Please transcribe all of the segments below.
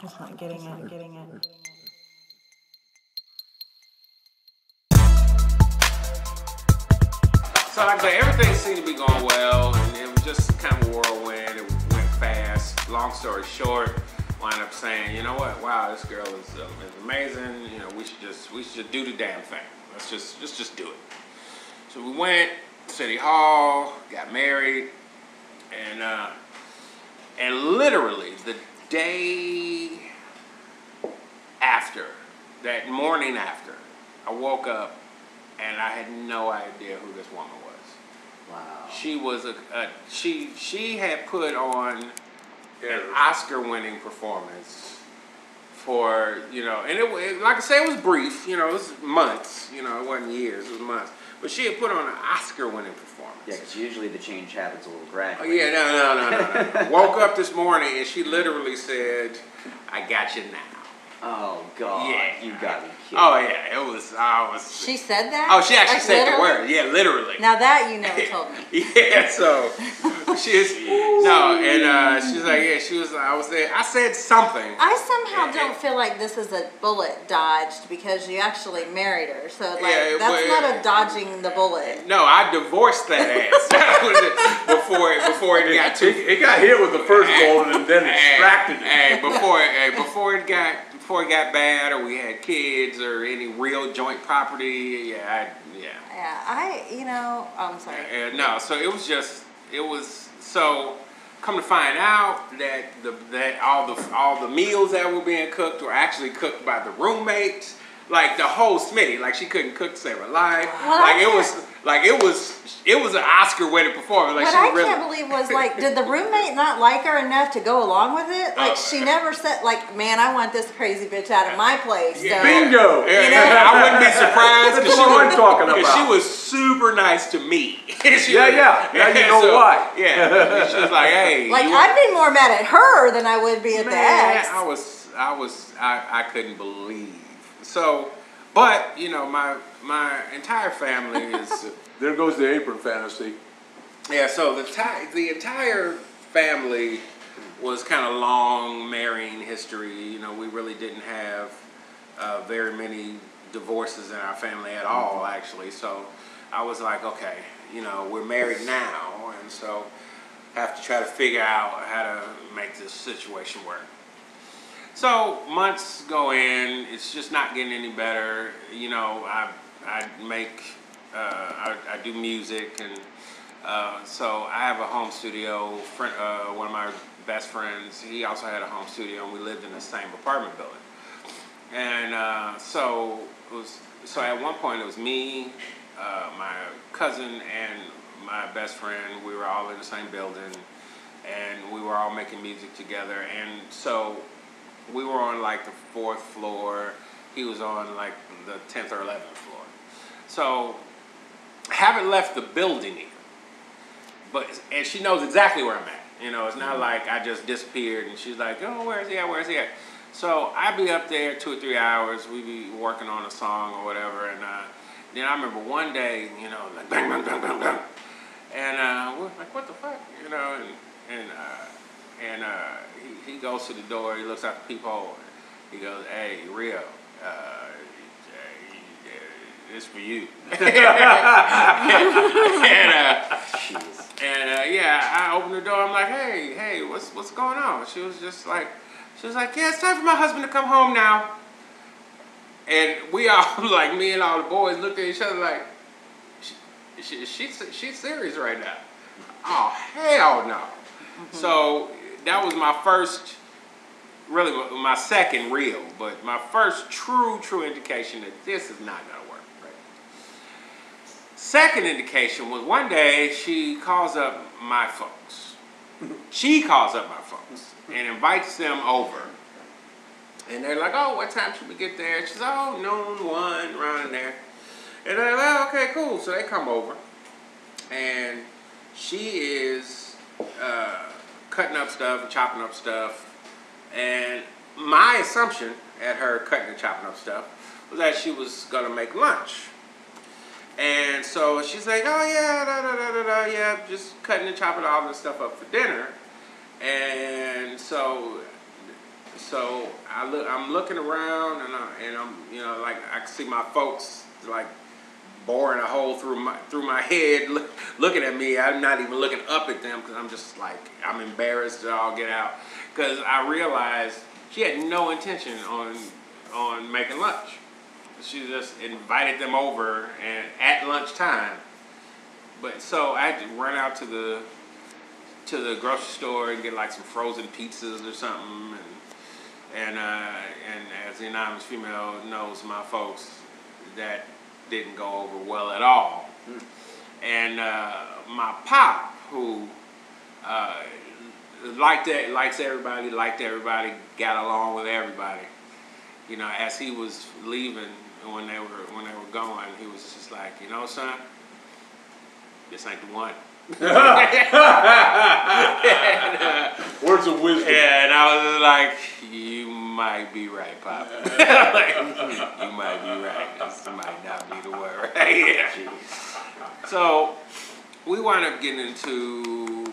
It's not getting it. So like I say, everything seemed to be going well, and it was just kind of a whirlwind. It went fast. Long story short, wound up saying, you know what? Wow, this girl is amazing. You know, we should just do the damn thing. Let's just do it. So we went to City Hall, got married, and literally the day after, that morning after, I woke up and I had no idea who this woman was. Wow. She was she had put on an Oscar-winning performance for, you know, and it like I say, it was brief, you know, it was months, you know, it wasn't years, it was months. But she had put on an Oscar-winning performance. Yeah, because usually the change happens a little Oh, gradually. yeah, no. Woke up this morning and she literally said, "I got you now." Oh, God. Yeah. You got me kidding. Oh, yeah, I was. She said that? Oh, she actually Like, said literally? the word. Yeah, literally. Now that you never told me. Yeah, so she's she's like, yeah, she was. I was there. I said something. I somehow don't feel like this is a bullet dodged because you actually married her. So like that's not a dodging the bullet. No, I divorced that ass before it got too. It got hit with the first bullet and then extracted it. Before it got bad, or we had kids, or any real joint property. Yeah. I'm sorry. No, so it was so. Come to find out that all the meals that were being cooked were actually cooked by the roommates. Like the whole Smitty, like she couldn't cook to save her life. Well, it was an Oscar-winning performance. Like what she I really, can't believe was like, did the roommate not like her enough to go along with it? Like she never said, like, man, I want this crazy bitch out of my place. So, Bingo! Yeah, I wouldn't be surprised That's what I'm talking about. she was super nice to me. Yeah. Now you know why. Yeah, she was like, hey. like I'd be more mad at her than I would be at the ex. I couldn't believe. So, but you know, my entire family is. There goes the apron fantasy. Yeah, so the entire family was kind of long marrying history. You know, we really didn't have very many divorces in our family at all, actually. So I was like, okay, you know, we're married now, and so I have to try to figure out how to make this situation work. So months go in, it's just not getting any better. You know, I do music, and so I have a home studio. One of my best friends, he also had a home studio, and we lived in the same apartment building. And so at one point it was me, my cousin, and my best friend. We were all in the same building, and we were all making music together. And so we were on like the 4th floor. He was on like the 10th or 11th floor. So I haven't left the building yet. And she knows exactly where I'm at. You know, it's not like I just disappeared and she's like, oh, where's he at? So I'd be up there 2 or 3 hours. We'd be working on a song or whatever. And then I remember one day, you know, like bang, bang, bang, bang, bang. And we're like, what the fuck? You know, and he goes to the door, he looks out the peephole, he goes, hey, Rio, this for you. I opened the door, I'm like, hey, what's going on? She was like, yeah, it's time for my husband to come home now. And we all, like me and all the boys, looked at each other like, she's serious right now. Oh, hell no. Mm-hmm. So that was my first, really my second real, but my first true indication that this is not going to work. Right? Second indication was one day she calls up my folks. And invites them over. And they're like, oh, what time should we get there? She's, oh, noon, 1, around in there. And they're like, oh, okay, cool. So they come over. And she is cutting up stuff and chopping up stuff. And my assumption at her cutting and chopping up stuff was that she was going to make lunch. And so she's like, oh, yeah, just cutting and chopping all this stuff up for dinner. And so so I'm looking around, and I'm like I can see my folks like boring a hole through my head, looking at me. I'm not even looking up at them because I'm just like I'm embarrassed to all get out because I realized she had no intention on making lunch. She just invited them over and at lunchtime. But so I had to run out to the grocery store and get like some frozen pizzas or something, and as the anonymous female knows, my folks, that didn't go over well at all. And my pop, who liked everybody, got along with everybody. As he was leaving, when they were going, he was just like, son, this ain't the one. Words of wisdom. And I was like, you might be right, Pop. Like, you might be right. This might not be the one, right? Yeah. So we wound up getting into,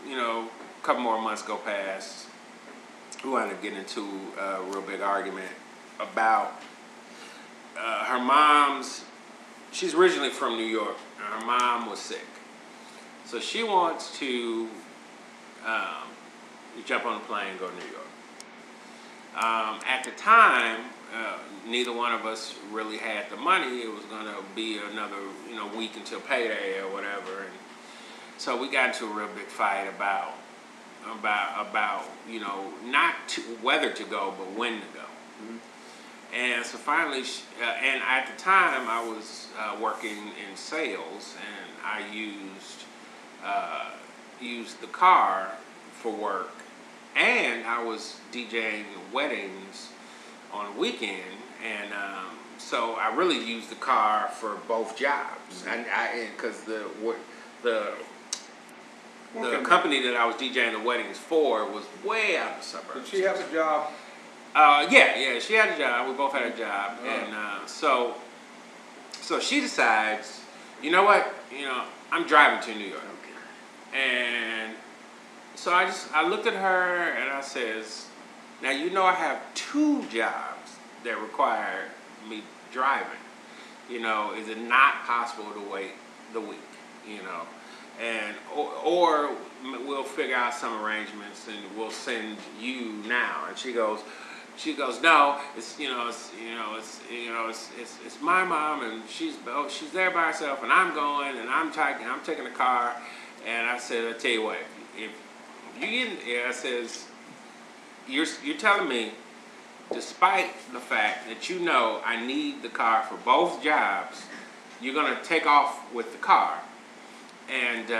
a couple more months go past. We wound up getting into a real big argument about her mom's. She's originally from New York. And her mom was sick. So she wants to jump on a plane and go to New York. At the time, neither one of us really had the money. It was going to be another week until payday or whatever. And so we got into a real big fight about not whether to go, but when to go. Mm-hmm. And so finally, and at the time I was working in sales, and I used the car for work, and I was DJing weddings on a weekend, and so I really used the car for both jobs, and because the company that I was DJing the weddings for was way out in the suburbs. Did she have a job? Yeah, she had a job. We both had a job, and so she decides, you know what, I'm driving to New York, and so I looked at her and I says, now I have 2 jobs that require me driving. Is it not possible to wait the week? And or we'll figure out some arrangements and we'll send you now. And she goes, no, it's my mom, and she's there by herself, and I'm going, and I'm taking the car. And I said, I tell you what, if you get I says, you're telling me, despite the fact that I need the car for both jobs, you're gonna take off with the car. And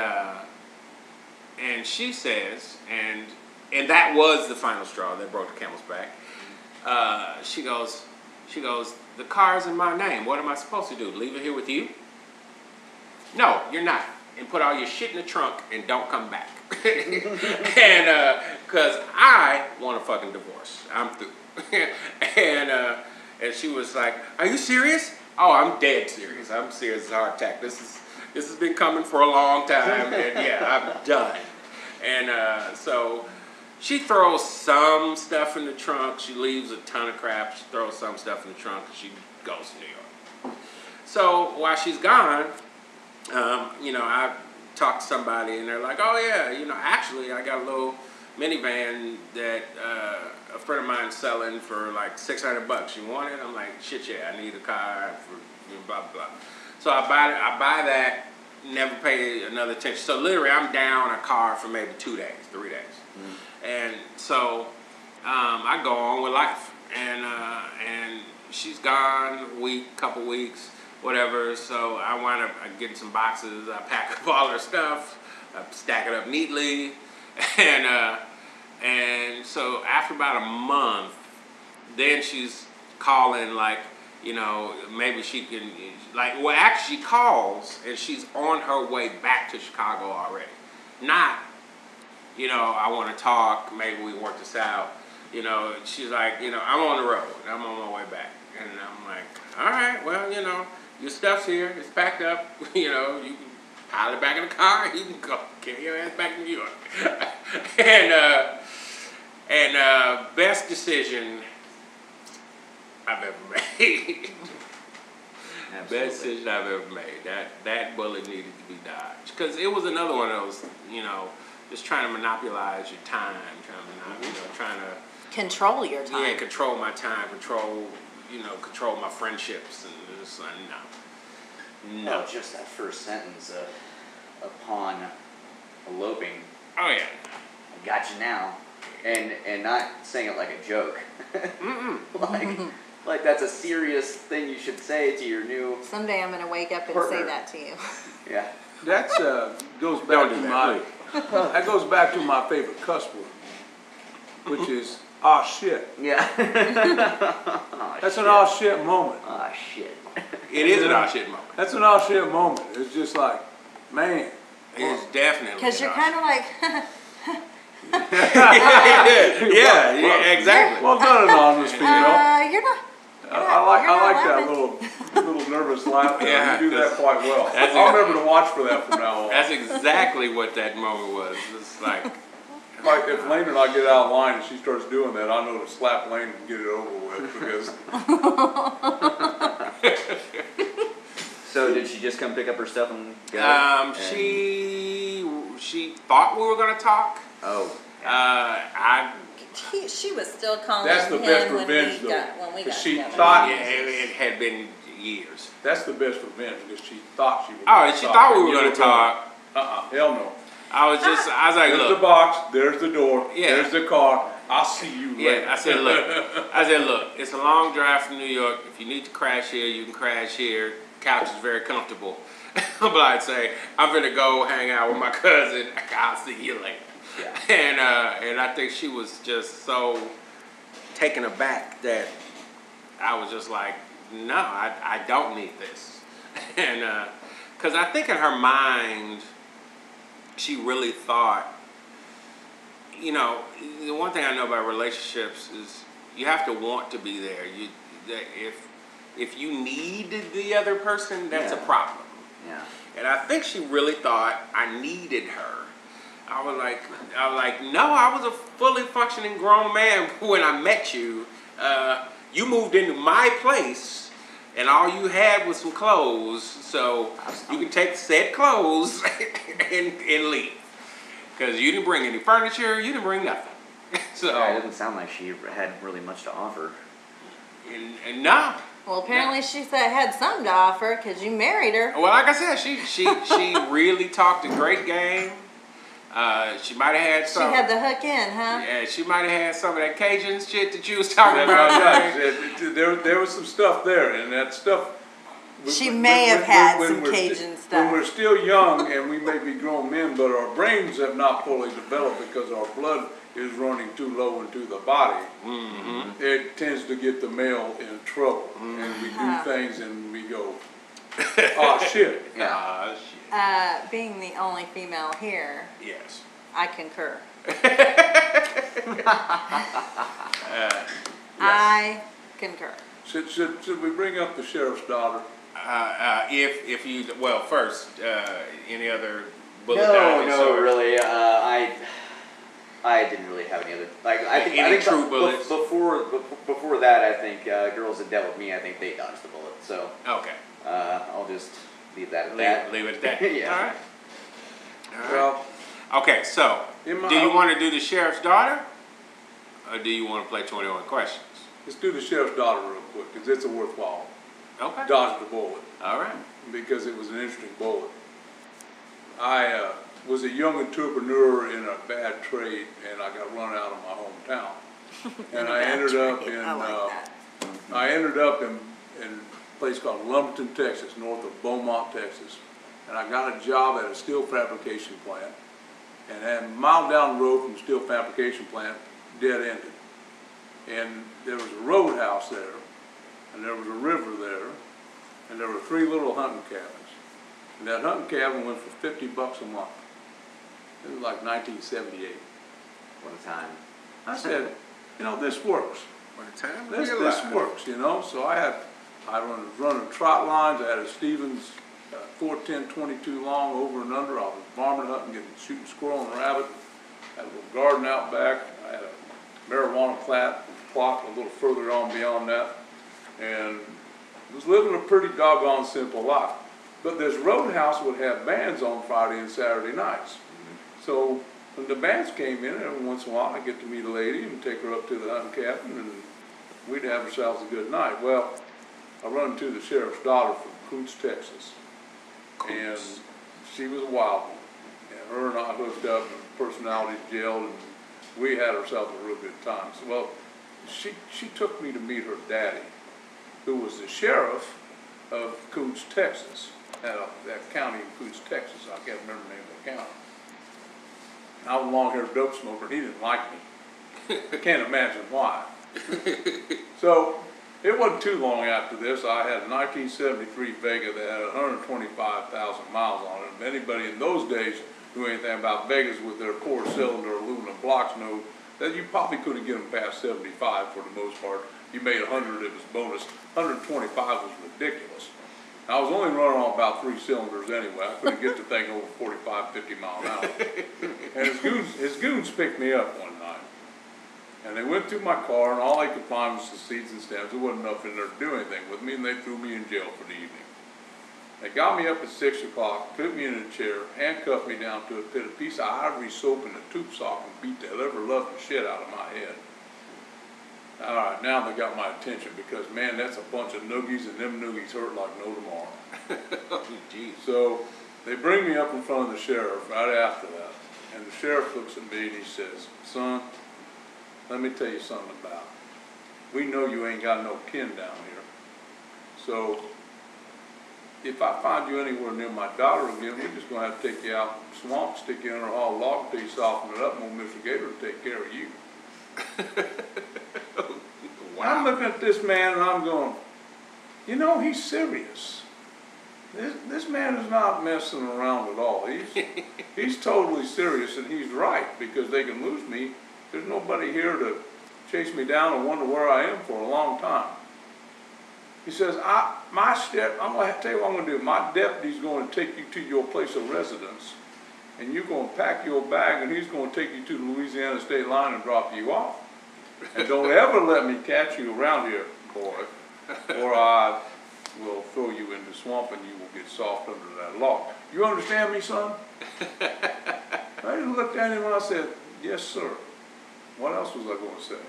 she says, and that was the final straw that broke the camel's back. She goes, the car's in my name. What am I supposed to do? Leave it here with you? No, you're not. And put all your shit in the trunk and don't come back. And because I want a fucking divorce. I'm through. And she was like, are you serious? Oh, I'm dead serious. I'm serious as a heart attack. This has been coming for a long time, and yeah, I'm done. And so she throws some stuff in the trunk. She leaves a ton of crap. She throws some stuff in the trunk, and she goes to New York. So while she's gone, I talked to somebody, and they're like, oh yeah, actually I got a little minivan that a friend of mine's selling for like $600. You want it? I'm like, shit, yeah, I need a car for blah blah. So I buy that, never pay another attention. So literally, I'm down a car for maybe 2 days, 3 days. Mm-hmm. And so I go on with life. And she's gone a week, couple weeks, whatever. So I wind up getting some boxes. I pack up all her stuff. I stack it up neatly. And so after about a month, then she's calling like, maybe she can, actually she calls and she's on her way back to Chicago already. Not, I want to talk, maybe we work this out. She's like, I'm on the road. I'm on my way back. And I'm like, all right, well, your stuff's here. It's packed up. You can pile it back in the car. You can go carry your ass back to New York. And best decision I've ever made. Best decision I've ever made. That bullet needed to be dodged. Because it was another one of those, just trying to monopolize your time, trying to Control your time. Yeah, control my time, control my friendships, and just like, no. Well, just that first sentence, upon eloping, Oh yeah. I got you now, and not saying it like a joke. like that's a serious thing you should say to your new. Someday I'm gonna wake up and partner. say that to you. Yeah. That's goes back Don't to do my that, that goes back to my favorite cuss word, which is "ah shit." Yeah. That's an "ah shit" moment. Ah shit. It is an "ah shit" moment. That's an "ah shit" moment. It's just like, man. It's definitely. Because you're an kind of like, yeah, exactly. Well done, anonymous people. you're not. I like that little nervous laugh. Yeah, You do that 'cause quite well. that's I'll remember to watch for that from now on. That's exactly what that moment was. It's like, Like if Lane and I get out of line and she starts doing that, I know to slap Lane and get it over with because So did she just come pick up her stuff and go? she thought we were gonna talk. Oh. She was still calling that's the him best when revenge we though. got 'Cause she together. thought it had been years. that's the best revenge because she thought she was. Oh, she thought we were gonna talk. Hell no. I was like, There's look. the box. There's the door. Yeah. There's the car. I'll see you later. Yeah, I said, look, it's a long drive from New York. If you need to crash here, you can crash here. Couch is very comfortable. But I'd say, I'm gonna go hang out with my cousin. I'll see you later. Yeah. And I think she was just so taken aback that I was just like, no, I don't need this. And because I think in her mind, she really thought, the one thing I know about relationships is you have to want to be there. If you need the other person, that's a problem. Yeah. And I think she really thought I needed her. I was like, no, I was a fully functioning grown man when I met you. You moved into my place, and all you had was some clothes, so you can take said clothes and leave. Because you didn't bring any furniture, you didn't bring nothing. So Yeah, it doesn't sound like she had really much to offer. and no. Well, apparently she had something to offer because you married her. Well, like I said, she really talked a great game. She might have had some. She had the hook in, huh? Yeah, she might have had some of that Cajun shit that you was talking That's about. right. There was some stuff there, and that stuff. She may have had some we're Cajun stuff. When we're still young and we may be grown men, but our brains have not fully developed because our blood is running too low into the body. Mm-hmm. It tends to get the male in trouble, and we do things and we go, oh shit. Yeah. Shit. Being the only female here, Yes. I concur. Yes. I concur. Should we bring up the sheriff's daughter? If you first any other bullet No, really. I didn't really have any other I think true bullets? Before that, I think girls that dealt with me, I think they dodged the bullet. So Okay. I'll just leave that at that. Leave it at that. Yeah. All right. Well, Okay, so in my- do you want to do the sheriff's daughter, or do you want to play 21 questions? let's do the sheriff's daughter real quick because it's a worthwhile. Okay. Dodge the bullet. All right. Because it was an interesting bullet. I was a young entrepreneur in a bad trade, and I got run out of my hometown. And I ended up in a place called Lumberton, Texas, north of Beaumont, Texas. And I got a job at a steel fabrication plant. And a mile down the road from the steel fabrication plant, dead ended. And there was a roadhouse there, and there was a river there, and there were 3 little hunting cabins. And that hunting cabin went for $50 a month. It was like 1978. What a time. I said, this works. What a time. This works, So I was running trot lines. I had a Stevens 410-22 long over and under. I was varmint hunting, shooting squirrel and rabbit. I had a little garden out back. I had a marijuana plot a little further on beyond that, and was living a pretty doggone simple life. But this roadhouse would have bands on Friday and Saturday nights. So when the bands came in, every once in a while I'd get to meet a lady and take her up to the hunting cabin, and we'd have ourselves a good night. Well, I run into the sheriff's daughter from Coots, Texas, and she was a wild one. And her and I hooked up, and personalities gelled, and we had ourselves a real good time. So, well, she took me to meet her daddy, who was the sheriff of Coots, Texas, that county in Coots, Texas. I can't remember the name of the county. And I was a long-haired dope smoker, and he didn't like me. I can't imagine why. So it wasn't too long after this. I had a 1973 Vega that had 125,000 miles on it. If anybody in those days knew anything about Vegas with their four-cylinder aluminum blocks know that you probably couldn't get them past 75 for the most part. You made 100, it was bonus. 125 was ridiculous. I was only running on about 3 cylinders anyway. I couldn't get the thing over 45, 50 miles an hour. And his goons picked me up one night. And they went through my car, and all they could find was the seeds and stems. There wasn't enough in there to do anything with me, and they threw me in jail for the evening. They got me up at 6 o'clock, put me in a chair, handcuffed me down to it, put a piece of ivory soap in a tube sock, and beat the ever-loving shit out of my head. All right, now they got my attention because, man, that's a bunch of noogies, and them noogies hurt like no tomorrow. Oh, geez. So they bring me up in front of the sheriff right after that, and the sheriff looks at me and he says, "Son, let me tell you something about it. We know you ain't got no kin down here. So if I find you anywhere near my daughter again, we're just going to have to take you out in the swamp, stick you in her haul log until you soften it up, and old Mr. Gator will take care of you." Wow. I'm looking at this man and I'm going, you know, he's serious. This man is not messing around at all. He's totally serious, and he's right, because they can lose me. There's nobody here to chase me down and wonder where I am for a long time. He says, I'm going to tell you what I'm going to do. My deputy's going to take you to your place of residence, and you're going to pack your bag, and he's going to take you to the Louisiana state line and drop you off. And don't ever let me catch you around here, boy, or I will throw you in the swamp and you will get soft under that log. You understand me, son? I just looked at him and I said, "Yes, sir." What else was I going to say?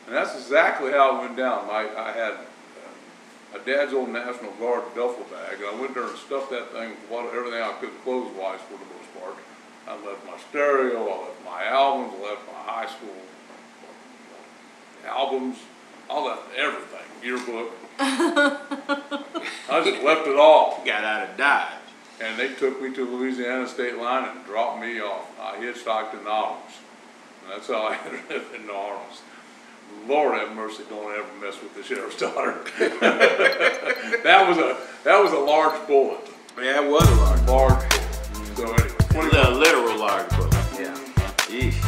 And that's exactly how it went down. I had a dad's old National Guard duffel bag, and I went there and stuffed that thing with everything I could clothes-wise for the most part. I left my stereo, I left my albums, I left my high school albums, I left everything, yearbook. I just left it all. Got out of Dodge. And they took me to the Louisiana state line and dropped me off. I hitchhiked in the Arms. And that's how I ended up in the Arms. Lord have mercy, don't ever mess with the sheriff's daughter. that was a large bullet. Yeah, it was a large bullet. So anyway, it was a literal large bullet. Yeah. Yeesh.